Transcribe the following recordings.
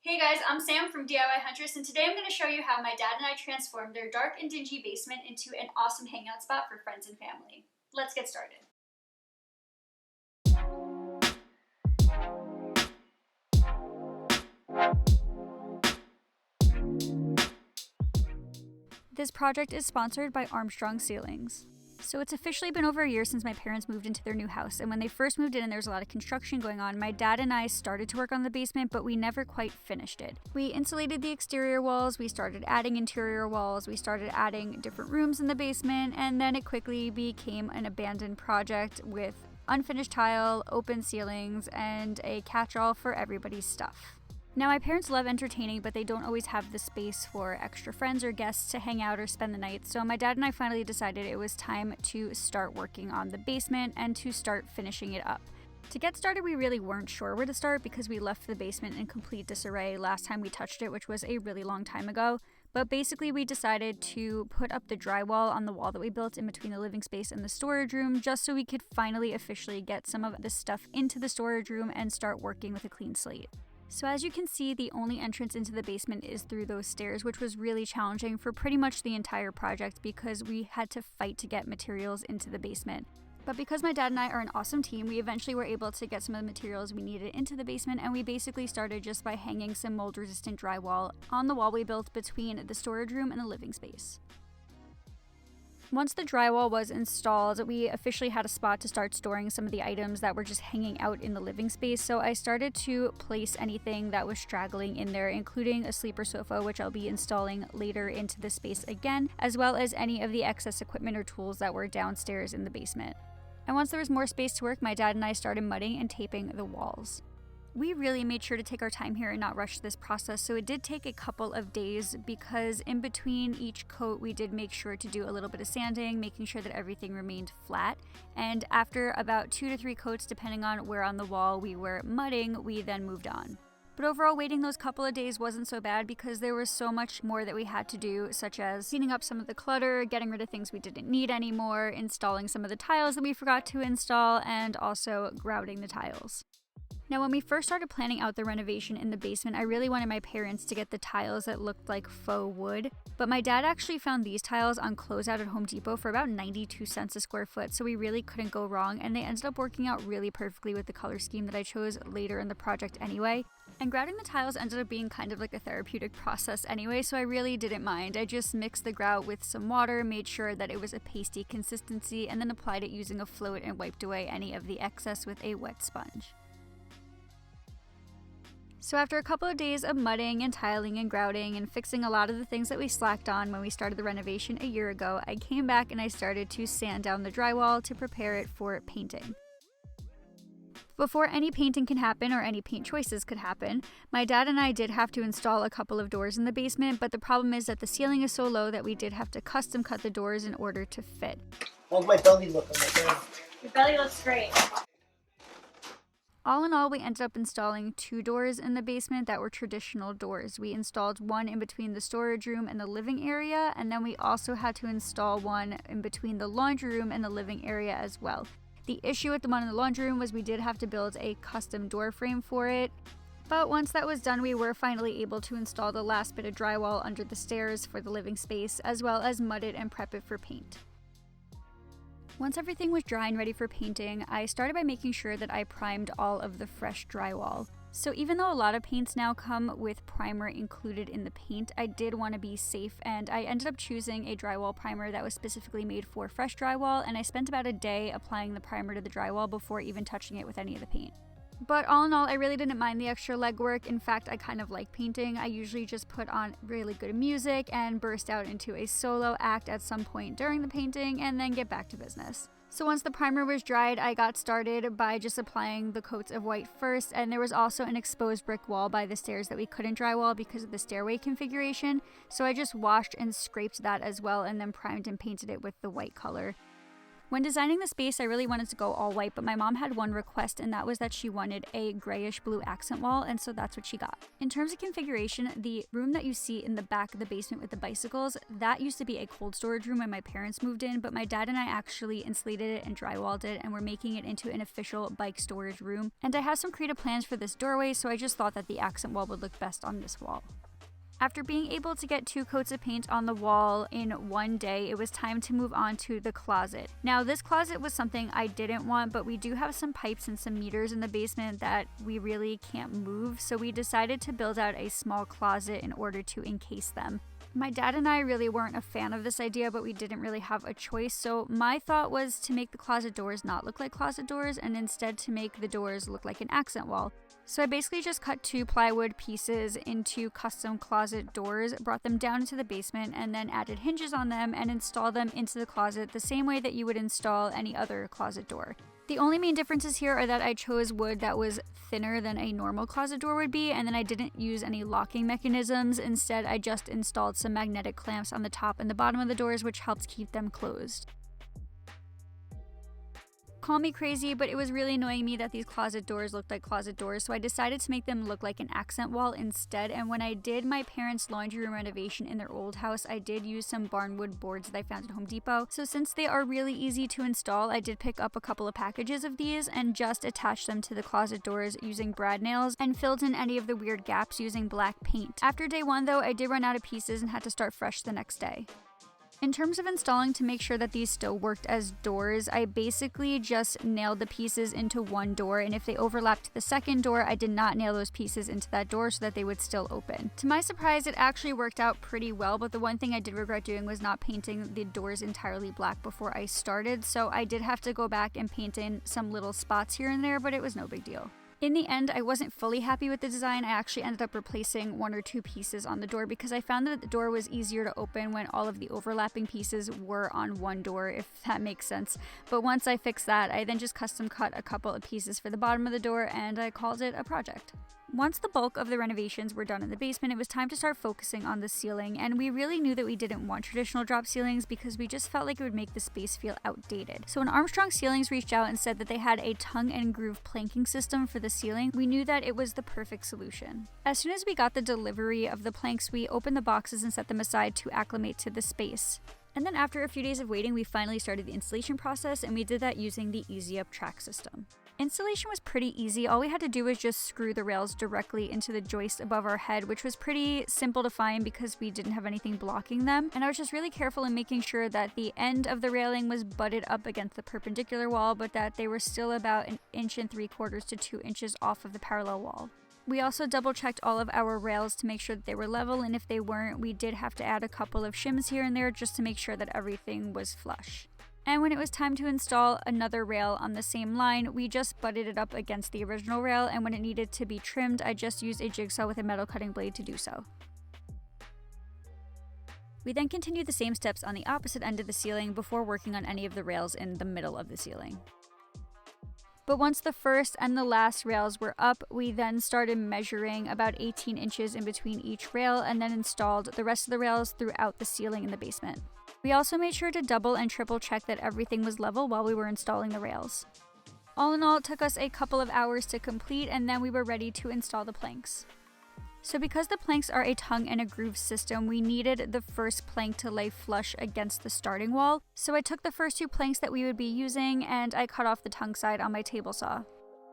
Hey guys, I'm Sam from DIY Huntress, and today I'm going to show you how my dad and I transformed their dark and dingy basement into an awesome hangout spot for friends and family. Let's get started. This project is sponsored by Armstrong Ceilings. So it's officially been over a year since my parents moved into their new house, and when they first moved in and there was a lot of construction going on, my dad and I started to work on the basement, but we never quite finished it. We insulated the exterior walls, we started adding interior walls, we started adding different rooms in the basement, and then it quickly became an abandoned project with unfinished tile, open ceilings, and a catch-all for everybody's stuff. Now, my parents love entertaining, but they don't always have the space for extra friends or guests to hang out or spend the night, so my dad and I finally decided it was time to start working on the basement and to start finishing it up. To get started, we really weren't sure where to start because we left the basement in complete disarray last time we touched it, which was a really long time ago. But basically, we decided to put up the drywall on the wall that we built in between the living space and the storage room just so we could finally officially get some of the stuff into the storage room and start working with a clean slate. So as you can see, the only entrance into the basement is through those stairs, which was really challenging for pretty much the entire project because we had to fight to get materials into the basement. But because my dad and I are an awesome team, we eventually were able to get some of the materials we needed into the basement, and we basically started just by hanging some mold-resistant drywall on the wall we built between the storage room and the living space. Once the drywall was installed, we officially had a spot to start storing some of the items that were just hanging out in the living space, so I started to place anything that was straggling in there, including a sleeper sofa, which I'll be installing later into the space again, as well as any of the excess equipment or tools that were downstairs in the basement. And once there was more space to work, my dad and I started mudding and taping the walls. We really made sure to take our time here and not rush this process, so it did take a couple of days because in between each coat we did make sure to do a little bit of sanding, making sure that everything remained flat. And after about 2 to 3 coats, depending on where on the wall we were mudding, we then moved on. But overall, waiting those couple of days wasn't so bad because there was so much more that we had to do, such as cleaning up some of the clutter, getting rid of things we didn't need anymore, installing some of the tiles that we forgot to install, and also grouting the tiles. Now, when we first started planning out the renovation in the basement, I really wanted my parents to get the tiles that looked like faux wood, but my dad actually found these tiles on closeout at Home Depot for about 92 cents a square foot, so we really couldn't go wrong, and they ended up working out really perfectly with the color scheme that I chose later in the project anyway. And grouting the tiles ended up being kind of like a therapeutic process anyway, so I really didn't mind. I just mixed the grout with some water, made sure that it was a pasty consistency, and then applied it using a float and wiped away any of the excess with a wet sponge. So after a couple of days of mudding and tiling and grouting and fixing a lot of the things that we slacked on when we started the renovation a year ago, I came back and I started to sand down the drywall to prepare it for painting. Before any painting can happen or any paint choices could happen, my dad and I did have to install a couple of doors in the basement, but the problem is that the ceiling is so low that we did have to custom cut the doors in order to fit. How's my belly look on my belly? Your belly looks great. All in all, we ended up installing 2 doors in the basement that were traditional doors. We installed one in between the storage room and the living area, and then we also had to install one in between the laundry room and the living area as well. The issue with the one in the laundry room was we did have to build a custom door frame for it, but once that was done, we were finally able to install the last bit of drywall under the stairs for the living space, as well as mud it and prep it for paint. Once everything was dry and ready for painting, I started by making sure that I primed all of the fresh drywall. So even though a lot of paints now come with primer included in the paint, I did want to be safe, and I ended up choosing a drywall primer that was specifically made for fresh drywall, and I spent about a day applying the primer to the drywall before even touching it with any of the paint. But all in all, I really didn't mind the extra legwork. In fact, I kind of like painting. I usually just put on really good music and burst out into a solo act at some point during the painting and then get back to business. So once the primer was dried, I got started by just applying the coats of white first, and there was also an exposed brick wall by the stairs that we couldn't drywall because of the stairway configuration, so I just washed and scraped that as well and then primed and painted it with the white color. When designing the space, I really wanted to go all white, but my mom had one request, and that was that she wanted a grayish blue accent wall, and so that's what she got. In terms of configuration, the room that you see in the back of the basement with the bicycles, that used to be a cold storage room when my parents moved in, but my dad and I actually insulated it and drywalled it, and we're making it into an official bike storage room. And I have some creative plans for this doorway, so I just thought that the accent wall would look best on this wall. After being able to get 2 coats of paint on the wall in one day, it was time to move on to the closet. Now, this closet was something I didn't want, but we do have some pipes and some meters in the basement that we really can't move, so we decided to build out a small closet in order to encase them. My dad and I really weren't a fan of this idea, but we didn't really have a choice, so my thought was to make the closet doors not look like closet doors and instead to make the doors look like an accent wall. So I basically just cut 2 plywood pieces into custom closet doors, brought them down into the basement, and then added hinges on them and installed them into the closet the same way that you would install any other closet door. The only main differences here are that I chose wood that was thinner than a normal closet door would be, and then I didn't use any locking mechanisms. Instead, I just installed some magnetic clamps on the top and the bottom of the doors, which helped keep them closed. Call me crazy, but it was really annoying me that these closet doors looked like closet doors, so I decided to make them look like an accent wall instead. And when I did my parents' laundry room renovation in their old house, I did use some barnwood boards that I found at Home Depot. So since they are really easy to install, I did pick up a couple of packages of these and just attached them to the closet doors using brad nails and filled in any of the weird gaps using black paint. After day 1 though, I did run out of pieces and had to start fresh the next day. In terms of installing to make sure that these still worked as doors, I basically just nailed the pieces into one door, and if they overlapped to the second door, I did not nail those pieces into that door so that they would still open. To my surprise, it actually worked out pretty well, but the one thing I did regret doing was not painting the doors entirely black before I started, so I did have to go back and paint in some little spots here and there, but it was no big deal. In the end, I wasn't fully happy with the design. I actually ended up replacing 1 or 2 pieces on the door because I found that the door was easier to open when all of the overlapping pieces were on one door, if that makes sense. But once I fixed that, I then just custom cut a couple of pieces for the bottom of the door and I called it a project. Once the bulk of the renovations were done in the basement, it was time to start focusing on the ceiling, and we really knew that we didn't want traditional drop ceilings because we just felt like it would make the space feel outdated. So when Armstrong Ceilings reached out and said that they had a tongue and groove planking system for the ceiling, we knew that it was the perfect solution. As soon as we got the delivery of the planks, we opened the boxes and set them aside to acclimate to the space. And then after a few days of waiting, we finally started the installation process, and we did that using the Easy Up track system. Installation was pretty easy. All we had to do was just screw the rails directly into the joist above our head, which was pretty simple to find because we didn't have anything blocking them. And I was just really careful in making sure that the end of the railing was butted up against the perpendicular wall, but that they were still about 1 3/4 to 2 inches off of the parallel wall. We also double checked all of our rails to make sure that they were level, and if they weren't, we did have to add a couple of shims here and there just to make sure that everything was flush. And when it was time to install another rail on the same line, we just butted it up against the original rail, and when it needed to be trimmed, I just used a jigsaw with a metal cutting blade to do so. We then continued the same steps on the opposite end of the ceiling before working on any of the rails in the middle of the ceiling. But once the first and the last rails were up, we then started measuring about 18 inches in between each rail and then installed the rest of the rails throughout the ceiling in the basement. We also made sure to double and triple check that everything was level while we were installing the rails. All in all, it took us a couple of hours to complete, and then we were ready to install the planks. So because the planks are a tongue and a groove system, we needed the first plank to lay flush against the starting wall. So I took the first 2 planks that we would be using and I cut off the tongue side on my table saw.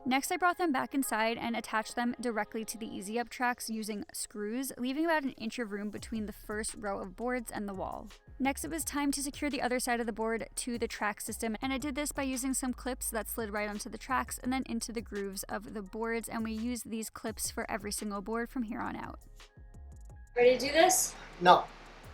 Next, I brought them back inside and attached them directly to the Easy Up tracks using screws, leaving about 1 inch of room between the first row of boards and the wall. Next, it was time to secure the other side of the board to the track system, and I did this by using some clips that slid right onto the tracks and then into the grooves of the boards, and we used these clips for every single board from here on out. Ready to do this? No.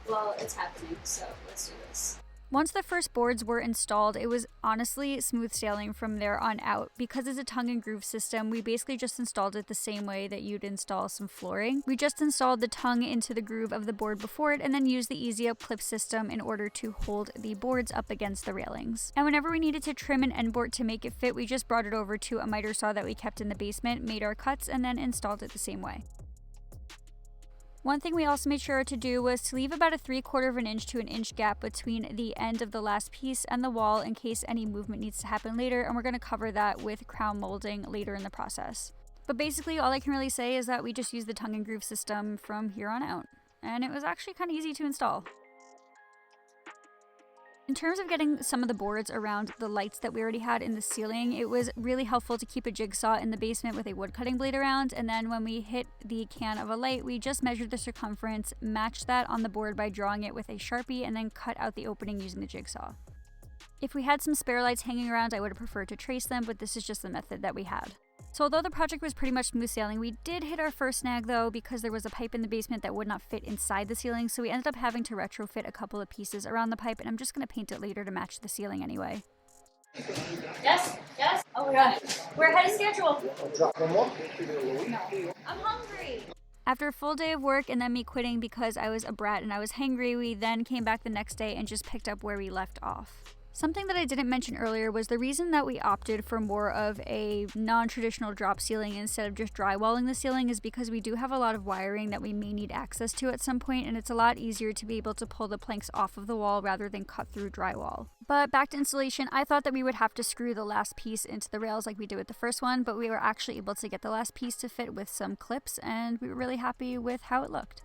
Well, it's happening, so let's do this. Once the first boards were installed, it was honestly smooth sailing from there on out. Because it's a tongue and groove system, we basically just installed it the same way that you'd install some flooring. We just installed the tongue into the groove of the board before it and then used the Easy Up clip system in order to hold the boards up against the railings. And whenever we needed to trim an end board to make it fit, we just brought it over to a miter saw that we kept in the basement, made our cuts, and then installed it the same way. One thing we also made sure to do was to leave about a 3/4 of an inch to an inch gap between the end of the last piece and the wall in case any movement needs to happen later, and we're going to cover that with crown molding later in the process. But basically all I can really say is that we just used the tongue and groove system from here on out, and it was actually kind of easy to install. In terms of getting some of the boards around the lights that we already had in the ceiling, it was really helpful to keep a jigsaw in the basement with a wood cutting blade around, and then when we hit the can of a light, we just measured the circumference, matched that on the board by drawing it with a Sharpie, and then cut out the opening using the jigsaw. If we had some spare lights hanging around, I would have preferred to trace them, but this is just the method that we had. So although the project was pretty much smooth sailing, we did hit our first snag though because there was a pipe in the basement that would not fit inside the ceiling, so we ended up having to retrofit a couple of pieces around the pipe, and I'm just going to paint it later to match the ceiling anyway. Yes? Yes? Oh my god. We're ahead of schedule. Drop one more. I'm hungry. After a full day of work and then me quitting because I was a brat and I was hangry, we then came back the next day and just picked up where we left off. Something that I didn't mention earlier was the reason that we opted for more of a non-traditional drop ceiling instead of just drywalling the ceiling is because we do have a lot of wiring that we may need access to at some point, and it's a lot easier to be able to pull the planks off of the wall rather than cut through drywall. But back to installation, I thought that we would have to screw the last piece into the rails like we did with the first one, but we were actually able to get the last piece to fit with some clips, and we were really happy with how it looked.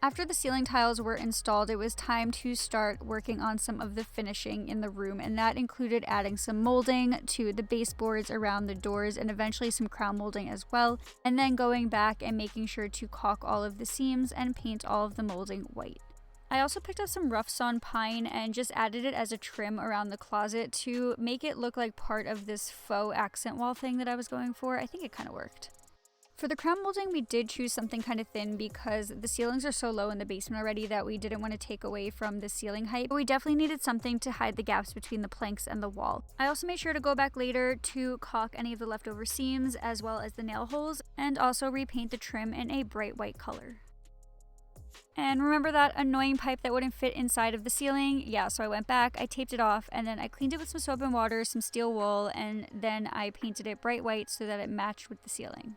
After the ceiling tiles were installed, it was time to start working on some of the finishing in the room, and that included adding some molding to the baseboards around the doors and eventually some crown molding as well, and then going back and making sure to caulk all of the seams and paint all of the molding white. I also picked up some rough sawn pine and just added it as a trim around the closet to make it look like part of this faux accent wall thing that I was going for. I think it kind of worked. For the crown molding, we did choose something kind of thin because the ceilings are so low in the basement already that we didn't want to take away from the ceiling height, but we definitely needed something to hide the gaps between the planks and the wall. I also made sure to go back later to caulk any of the leftover seams as well as the nail holes, and also repaint the trim in a bright white color. And remember that annoying pipe that wouldn't fit inside of the ceiling? Yeah, so I went back, I taped it off, and then I cleaned it with some soap and water, some steel wool, and then I painted it bright white so that it matched with the ceiling.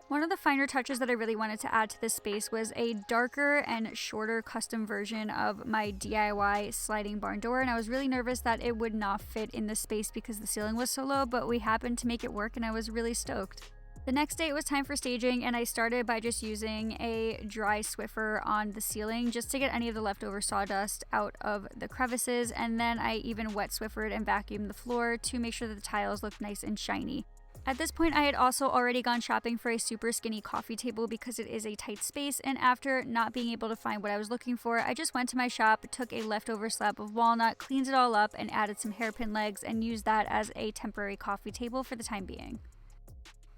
One of the finer touches that I really wanted to add to this space was a darker and shorter custom version of my DIY sliding barn door, and I was really nervous that it would not fit in this space because the ceiling was so low, but we happened to make it work and I was really stoked. The next day it was time for staging, and I started by just using a dry Swiffer on the ceiling just to get any of the leftover sawdust out of the crevices, and then I even wet Swiffered and vacuumed the floor to make sure that the tiles looked nice and shiny. At this point, I had also already gone shopping for a super skinny coffee table because it is a tight space, and after not being able to find what I was looking for, I just went to my shop, took a leftover slab of walnut, cleaned it all up, and added some hairpin legs and used that as a temporary coffee table for the time being.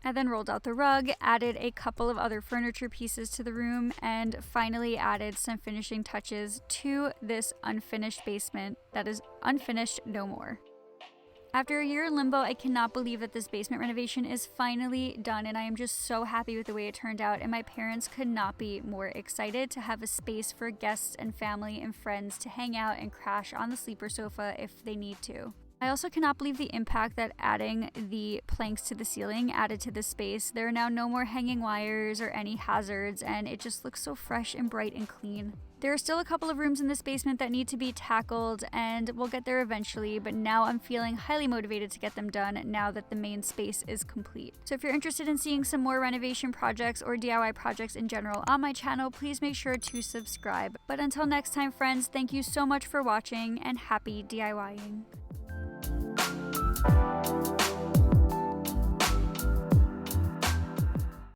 I then rolled out the rug, added a couple of other furniture pieces to the room, and finally added some finishing touches to this unfinished basement that is unfinished no more. After a year in limbo, I cannot believe that this basement renovation is finally done, and I am just so happy with the way it turned out, and my parents could not be more excited to have a space for guests and family and friends to hang out and crash on the sleeper sofa if they need to. I also cannot believe the impact that adding the planks to the ceiling added to this space. There are now no more hanging wires or any hazards, and it just looks so fresh and bright and clean. There are still a couple of rooms in this basement that need to be tackled, and we'll get there eventually, but now I'm feeling highly motivated to get them done now that the main space is complete. So if you're interested in seeing some more renovation projects or DIY projects in general on my channel, please make sure to subscribe. But until next time, friends, thank you so much for watching, and happy DIYing.